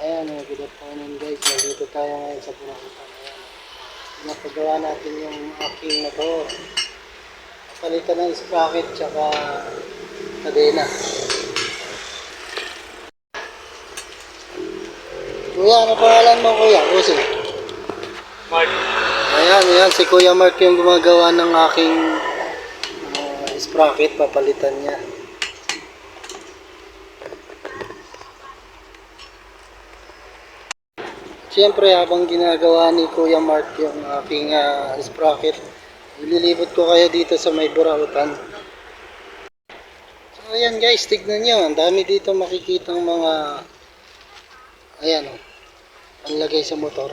Ayan, good afternoon guys. Nandito tayo ngayon sa Burakutan. Ayan. Pinapagawa natin yung aking motor. Palitan ng sprocket tsaka kadena. Kuya, ano pangalan mo kuya? Usi. Mark. Ayan, si Kuya Mark yung gumagawa ng aking sprocket. Papalitan niya. Siyempre, habang ginagawa ni Kuya Mark yung aking sprocket, ililibot ko kayo dito sa may Burakutan. So, ayan guys, tignan nyo. Ang dami dito makikitang mga, ayan o, panlagay sa motor.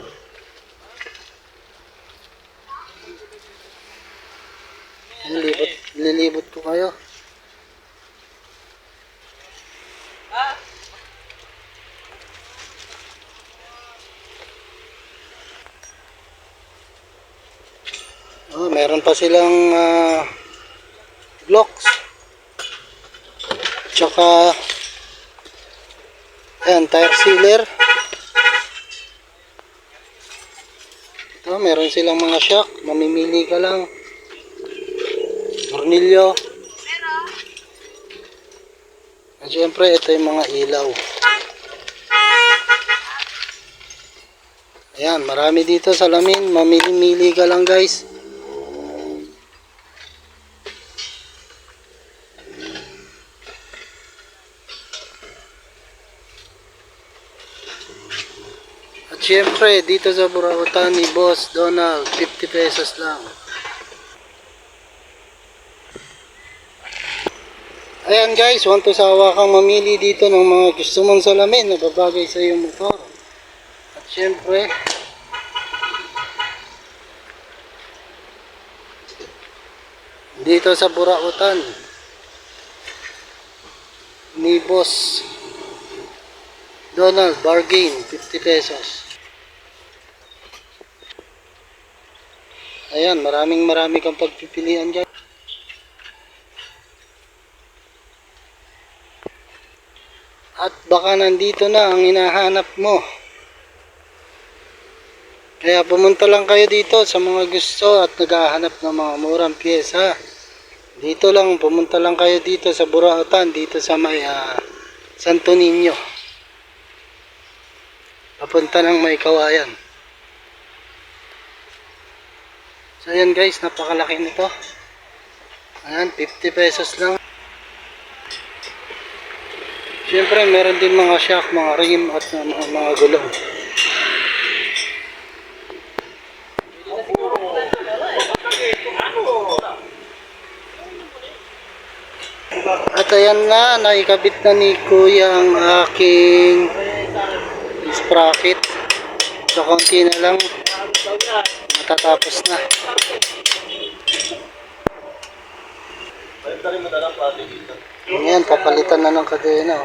Ililibot ko kayo. Oh, meron pa silang blocks. Tsaka ayan, tire sealer. Ito, meron silang mga shock. Mamimili ka lang. Tornilyo. At syempre, ito yung mga ilaw. Ayan, marami dito salamin. Mamili-mili ka lang guys. At syempre, dito sa Burakutan ni Boss Donald, 50 pesos lang. Ayan guys, want to sawa kang mamili dito ng mga gusto mong salamin na babagay sa iyong motor. At syempre, dito sa Burakutan ni Boss Donald, bargain, 50 pesos. Ayan, marami kang pagpipilian dyan. At baka nandito na ang hinahanap mo. Kaya pumunta lang kayo dito sa mga gusto at naghahanap ng mga murang pyesa. Dito lang, pumunta lang kayo dito sa Burakutan, dito sa may Santo Niño. Papunta ng may Kawayan. So ayan guys, napakalaki nito. Ayan, 50 pesos lang. Siyempre meron din mga shock, mga rim at mga gulong. At ayan na, naikabit na ni Kuya ang aking sprocket. So konti na lang, matatapos na. Ayan, papalitan na ng kadena.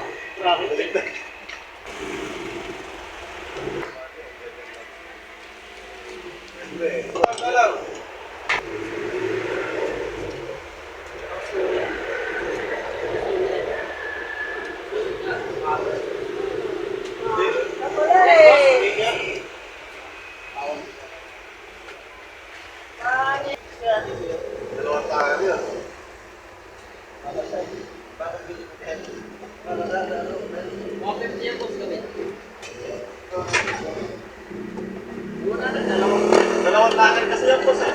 Dalawang lakad kasi yan po sir.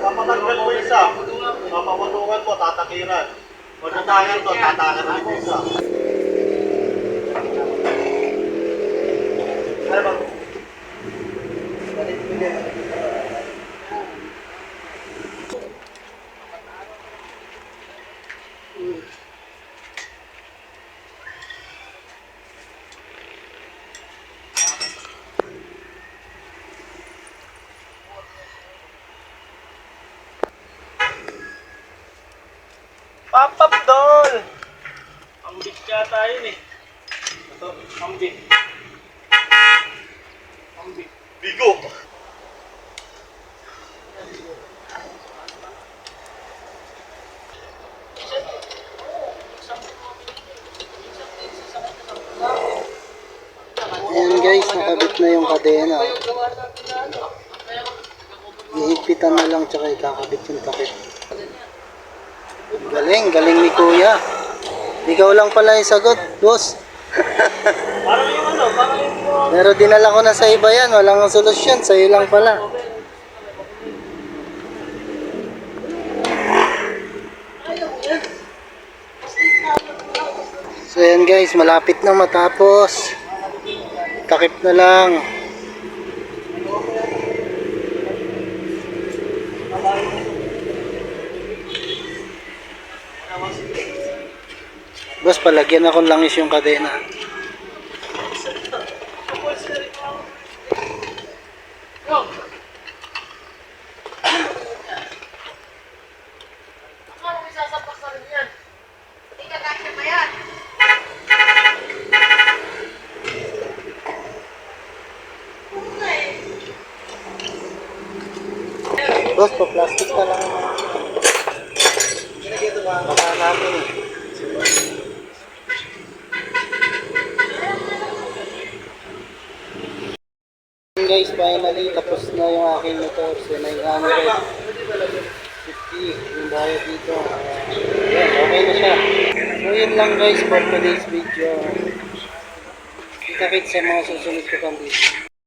Papatanggal mo isa. Papaputungan mo, tatakiran. Pag natayan to, tatakan na yung isa. Ano ba? Papapdol! Ambik yata yun eh. Ito, ambik. Ambik. Bigo! guys, nakabit na yung kadena. Ihigpitan na lang tsaka ikakabit yung takip. Galing, galing ni kuya. Ikaw lang pala yung sagot, boss. Parang yung ano, parang yung... Pero dinala ko na sa iba yan, walang solusyon, sa'yo lang pala. So yan guys, malapit na matapos. Takip na lang. Boss, palagyan akong langis yung kadena. Boss, pa-plastic na lang. Baka natin eh. Guys, finally tapos na yung aking motor. So 950 yung bayad dito. Yan, okay na siya. So yun lang guys for today's video. Kita-kits sa mga susunod ko pang video.